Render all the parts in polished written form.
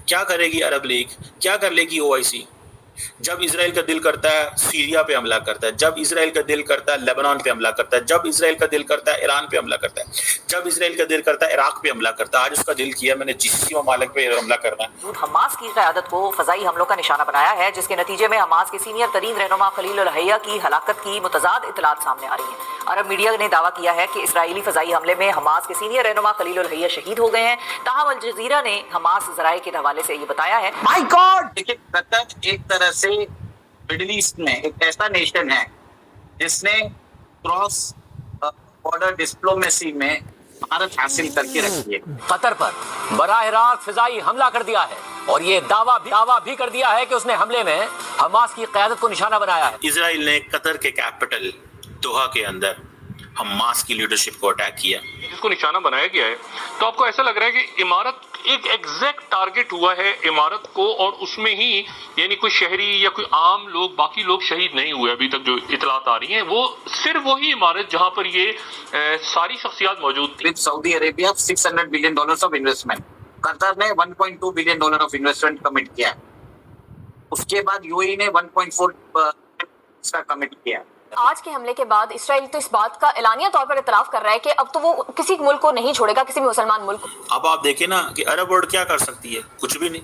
क्या करेगी अरब लीग, क्या कर लेगी ओआईसी? जब इसराइल का दिल करता है सीरिया पे हमला करता है, जब इसराइल का दिल करता है लेबनान पे हमला करता है, जब इसराइल का दिल करता है ईरान पे हमला करता है, जब इसराइल का दिल करता है इराक पे हमला करता है। आज उसका दिल किया मैंने जीसीसी ममालिक पे हमला करना है। हमास की क़यादत को फजाई हमलों का निशाना बनाया है, जिसके नतीजे में हमास के सीनियर तरीन रहनुमा खलील अल हैया की हलाकत की मुतज़ाद इतलात सामने आ रही है। अरब मीडिया ने दावा किया है कि इसराइली फजाई हमले में हमास के सीनियर रहनुमा खलील अल हैया शहीद हो गए हैं। ताहम अल जज़ीरा ने हमास ज़राए के हवाले से ये बताया है। माय गॉड, देखिए कतर एक तरह से मिडिल ईस्ट में एक ऐसा नेशन है जिसने क्रॉस बॉर्डर डिप्लोमेसी में महारत हासिल करके रखी है। कतर पर बराह रास्त फिजाई हमला कर दिया है और ये दावा भी कर दिया है कि उसने हमले में हमास की क़यादत को निशाना बनाया है। इसराइल ने कतर के कैपिटल दोहा के अंदर हमास की लीडरशिप को अटैक किया, जिसको निशाना बनाया गया है। तो आपको ऐसा लग रहा है कि इमारत एक एग्जैक्ट टारगेट हुआ है इमारत को, और उसमें ही यानी कोई शहरी या कोई आम लोग, बाकी लोग शहीद नहीं हुए अभी तक जो इतलात आ रही हैं, वो सिर्फ वही इमारत जहां पर ये सारी शख्सियात मौजूद थी। With Saudi Arabia $600 billion of investment, Qatar ने $1.2 बिलियन ऑफ इन्वेस्टमेंट कमिट किया। उसके बाद यूएई ने 1.4 का कमिट किया। आज के हमले के बाद इसराइल तो इस बात का एलानिया तौर पर इतराफ कर रहा है कि अब तो वो किसी मुल्क को नहीं छोड़ेगा, किसी भी मुसलमान मुल्क को। अब आप देखें ना कि अरब वर्ल्ड क्या कर सकती है, कुछ भी नहीं।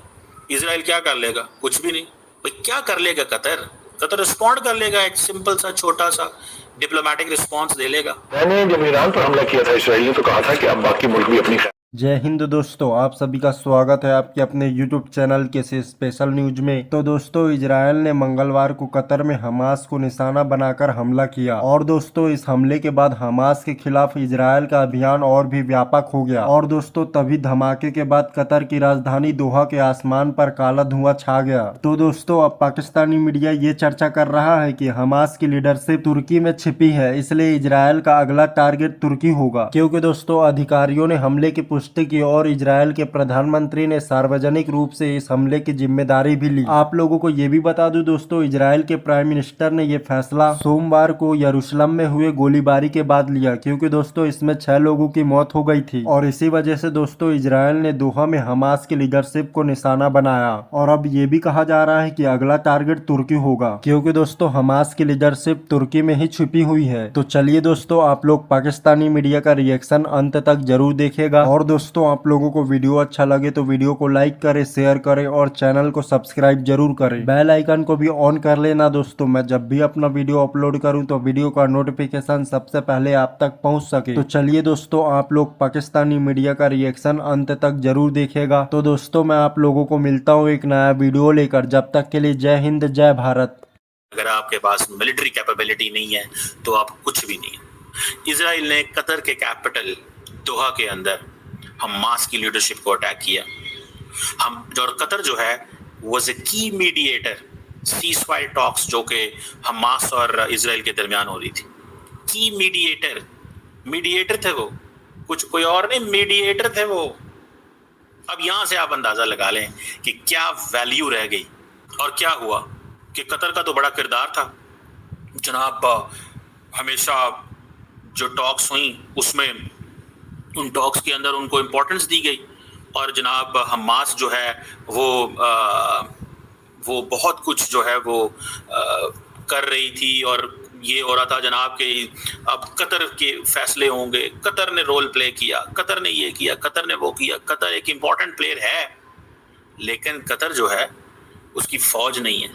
इसराइल क्या कर लेगा, कुछ भी नहीं। भाई क्या कर लेगा कतर? कतर रिस्पॉन्ड कर लेगा, एक सिंपल सा छोटा सा डिप्लोमेटिक रिस्पॉन्स दे लेगा। मैंने जब ईरान पर हमला किया था इसराइल ने, तो कहा था कि अब बाकी मुल्क भी अपनी। जय हिंद दोस्तों, आप सभी का स्वागत है आपके अपने YouTube चैनल के स्पेशल न्यूज में। तो दोस्तों, इजराइल ने मंगलवार को कतर में हमास को निशाना बनाकर हमला किया और दोस्तों इस हमले के बाद हमास के खिलाफ इजराइल का अभियान और भी व्यापक हो गया। और दोस्तों तभी धमाके के बाद कतर की राजधानी दोहा के आसमान पर काला धुआं छा गया। तो दोस्तों अब पाकिस्तानी मीडिया ये चर्चा कर रहा है कि हमास की लीडरशिप तुर्की में छिपी है, इसलिए इजराइल का अगला टारगेट तुर्की होगा। क्योंकि दोस्तों अधिकारियों ने हमले की पुष्टि की और इजराइल के प्रधानमंत्री ने सार्वजनिक रूप से इस हमले की जिम्मेदारी भी ली। आप लोगों को ये भी बता दूं दोस्तों, इजराइल के प्राइम मिनिस्टर ने ये फैसला सोमवार को यरूशलेम में हुए गोलीबारी के बाद लिया, क्योंकि दोस्तों इसमें 6 लोगों की मौत हो गई थी और इसी वजह से दोस्तों इजराइल ने दोहा में हमास की लीडरशिप को निशाना बनाया। और अब ये भी कहा जा रहा है कि अगला टारगेट तुर्की होगा, क्योंकि दोस्तों हमास की लीडरशिप तुर्की में ही छुपी हुई है। तो चलिए दोस्तों, आप लोग पाकिस्तानी मीडिया का रिएक्शन अंत तक जरूर देखेगा। और दोस्तों आप लोगों को वीडियो अच्छा लगे तो वीडियो को लाइक करें, शेयर करें और चैनल को सब्सक्राइब जरूर करें। बेल आइकन को भी ऑन कर लेना दोस्तों, मैं जब भी अपना वीडियो अपलोड करूं तो वीडियो का नोटिफिकेशन सबसे पहले आप तक पहुंच सके। तो चलिए दोस्तों, आप लोग पाकिस्तानी मीडिया का रिएक्शन अंत तक जरूर देखेगा। तो दोस्तों मैं आप लोगों को मिलता हूँ एक नया वीडियो लेकर, जब तक के लिए जय हिंद जय भारत। अगर आपके पास मिलिट्री कैपेबिलिटी नहीं है तो आप कुछ भी नहीं। इसराइल ने कतर के कैपिटल दोहा के अंदर हमास की लीडरशिप को अटैक किया। और कतर जो है वाज ए की मीडिएटर सीज़फायर टॉक्स जो कि हमास और इसराइल के दरमियान हो रही थी। की मीडिएटर थे वो, कुछ कोई और नहीं, मीडिएटर थे वो। अब यहां से आप अंदाजा लगा लें कि क्या वैल्यू रह गई और क्या हुआ। कि कतर का तो बड़ा किरदार था जनाब, हमेशा जो टॉक्स हुई उसमें उन टॉक्स के अंदर उनको इम्पोर्टेंस दी गई। और जनाब हमास जो है वो बहुत कुछ जो है वो कर रही थी और ये हो रहा था जनाब कि अब कतर के फैसले होंगे, कतर ने रोल प्ले किया, कतर ने ये किया, कतर ने वो किया। कतर एक इम्पॉर्टेंट प्लेयर है, लेकिन कतर जो है उसकी फौज नहीं है।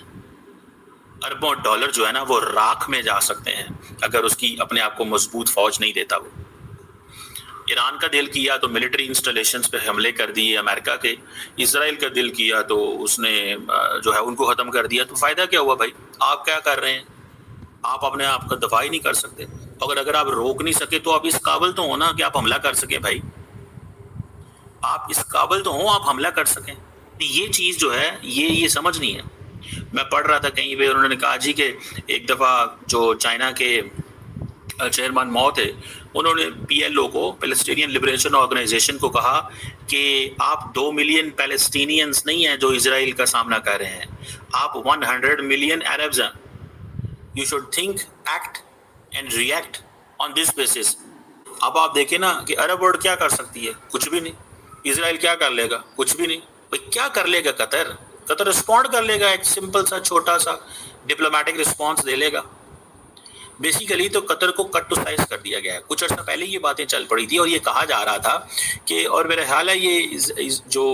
अरबों डॉलर जो है ना वो राख में जा सकते हैं अगर उसकी अपने आप को मजबूत फौज नहीं देता वो। ईरान का दिल किया तो मिलिट्री इंस्टॉलेशंस पे हमले कर दिए अमेरिका के। इसराइल का दिल किया तो उसने जो है उनको ख़त्म कर दिया। तो फ़ायदा क्या हुआ भाई? आप क्या कर रहे हैं? आप अपने आप का दफा ही नहीं कर सकते। अगर आप रोक नहीं सके तो आप इस काबिल तो हो ना कि आप हमला कर सकें भाई। आप इस काबिल तो हो, आप हमला कर सकें। ये चीज़ जो है ये समझ नहीं है। मैं पढ़ रहा था कहीं पे, उन्होंने कहा जी कि एक दफ़ा जो चाइना के चेयरमैन माओ थे, उन्होंने PLO को, पैलेस्टीनियन लिबरेशन ऑर्गेनाइजेशन को कहा कि आप 2 मिलियन पैलेस्टीनियंस नहीं हैं जो इसराइल का सामना कर रहे हैं, आप 100 मिलियन अरब्स हैं। You should think, act and react on this basis. अब आप देखें ना कि अरब वर्ल्ड क्या कर सकती है, कुछ भी नहीं। इसराइल क्या कर लेगा, कुछ भी नहीं। भाई क्या कर लेगा कतर? कतर रिस्पॉन्ड कर लेगा, एक सिंपल सा छोटा सा डिप्लोमेटिक रिस्पॉन्स दे लेगा। बेसिकली तो कतर को कट टू साइज कर दिया गया है। कुछ अर्सा पहले ये बातें चल पड़ी थी और ये कहा जा रहा था कि, और मेरा ख्याल है ये जो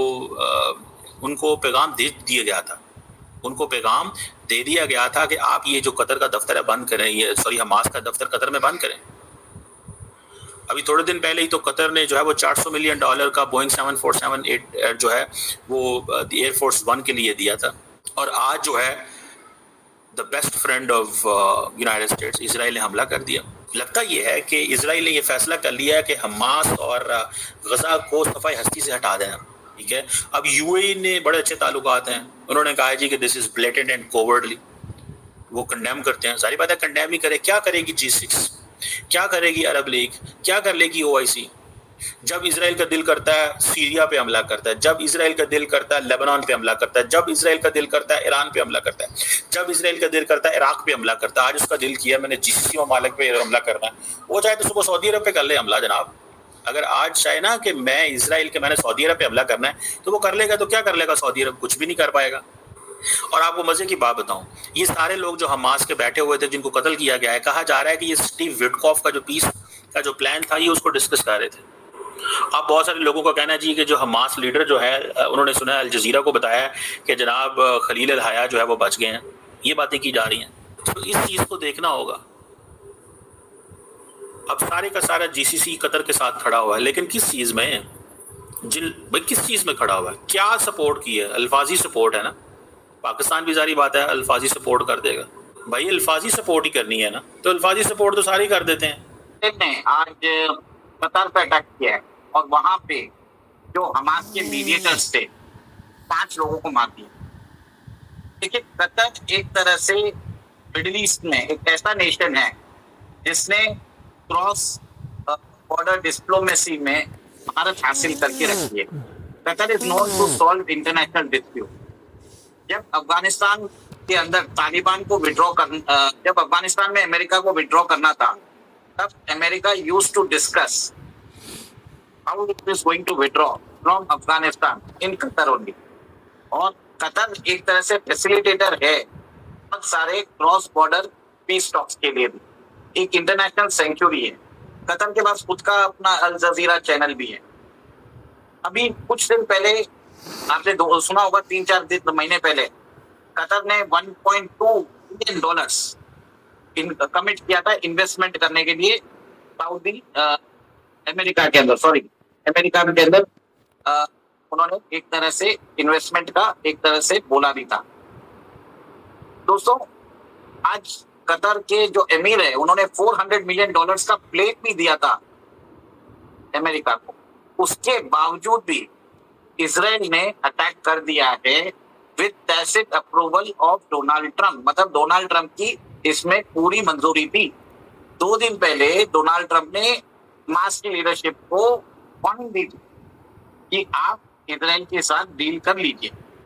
उनको पैगाम दे दिया गया था, उनको पैगाम दे दिया गया था कि आप ये जो कतर का दफ्तर है बंद करें, ये सॉरी हमास का दफ्तर कतर में बंद करें। अभी थोड़े दिन पहले ही तो कतर ने जो है वो $400 मिलियन का बोइंग 747 जो है वो एयरफोर्स 1 के लिए दिया था। और आज जो है the best friend of United states Israel ने हमला कर दिया। लगता ये है कि इसराइल ने ये फैसला कर लिया है कि हमास और गजा को सफाई हस्ती से हटा देना। ठीक है, अब यूएई ने बड़े अच्छे ताल्लुकात हैं, उन्होंने कहा जी कि this is blatant and cowardly, वो कंडेम करते हैं। सारी बातें कंडेम ही करे। क्या करेगी G6, क्या करेगी अरब लीग, क्या कर लेगी OIC? जब इसराइल का दिल करता है सीरिया पे हमला करता है, जब इसराइल का दिल करता है लेबनान पे हमला करता है, जब इसराइल का दिल करता है ईरान पे हमला करता है, जब इसराइल का दिल करता है इराक पे हमला करता है। आज उसका दिल किया मैंने GCC ममालिक पे हमला करना है, वो चाहे तो सुबह सऊदी अरब पे कर ले हमला जनाब। अगर आज चाहे ना कि मैं इसराइल के मैंने सऊदी अरब पे हमला करना है तो वो कर लेगा। तो क्या कर लेगा सऊदी अरब? कुछ भी नहीं कर पाएगा। और आपको मजे की बात बताऊं, ये सारे लोग जो हमास के बैठे हुए थे जिनको कत्ल किया गया है, कहा जा रहा है कि ये स्टीव विटकॉफ का जो पीस का जो प्लान था ये उसको डिस्कस कर रहे थे। अब बहुत सारे लोगों का कहना है जी कि जो हमास लीडर जो है उन्होंने सुना अल जजीरा को बताया कि जनाब खलील अल हया जो है वो बच गए हैं। ये बातें की जा रही हैं, तो इस चीज को देखना होगा। अब सारे का सारा GCC कतर के साथ खड़ा हुआ है, लेकिन किस चीज में, भाई किस चीज में खड़ा हुआ है? क्या सपोर्ट की है? अल्फाजी सपोर्ट है ना। पाकिस्तान भी सारी बात है अल्फाजी सपोर्ट कर देगा। भाई अल्फाजी सपोर्ट ही करनी है ना, तो अल्फाजी सपोर्ट तो सारे कर देते हैं। आज कतर पे अटैक किया है और वहां पे जो हमास के मीडिएटर्स थे 5 लोगों को मार दिया। देखिए कतर एक तरह से मिडिल ईस्ट में एक ऐसा नेशन है जिसने क्रॉस बॉर्डर डिप्लोमेसी में महारत हासिल करके रखी है। Qatar is known to solve international dispute. जब अफगानिस्तान के अंदर तालिबान को विड्रॉ जब अफगानिस्तान में अमेरिका को विड्रॉ करना था, तब America used to discuss how it is going to withdraw from Afghanistan in Qatar only. और कतर एक तरह से फैसिलिटेटर है बहुत सारे क्रॉस बॉर्डर पीस टॉक्स के लिए भी, एक इंटरनेशनल सेंचुरी है। कतर के पास खुद का अपना अल जजीरा चैनल भी है। अभी कुछ दिन पहले आपने सुना होगा, 3-4 महीने पहले कतर ने $1.2 बिलियन कमिट किया था इन्वेस्टमेंट करने के लिए सऊदी अमेरिका के अंदर उन्होंने एक तरह से इन्वेस्टमेंट का एक तरह से बोला भी था। दोस्तों आज कतर के जो एमीर है उन्होंने $400 मिलियन का प्लेट भी दिया था अमेरिका को। उसके बावजूद भी इजराइल ने अटैक कर दिया है with tacit approval of Donald Trump. मतलब डोनाल्ड ट्रम्प की इसमें पूरी मंजूरी थी। 2 दिन पहले डोनाल्ड ट्रम्प ने हमास की लीडरशिप को वार्निंग दी कि आप इजराइल के साथ डील कर लीजिए।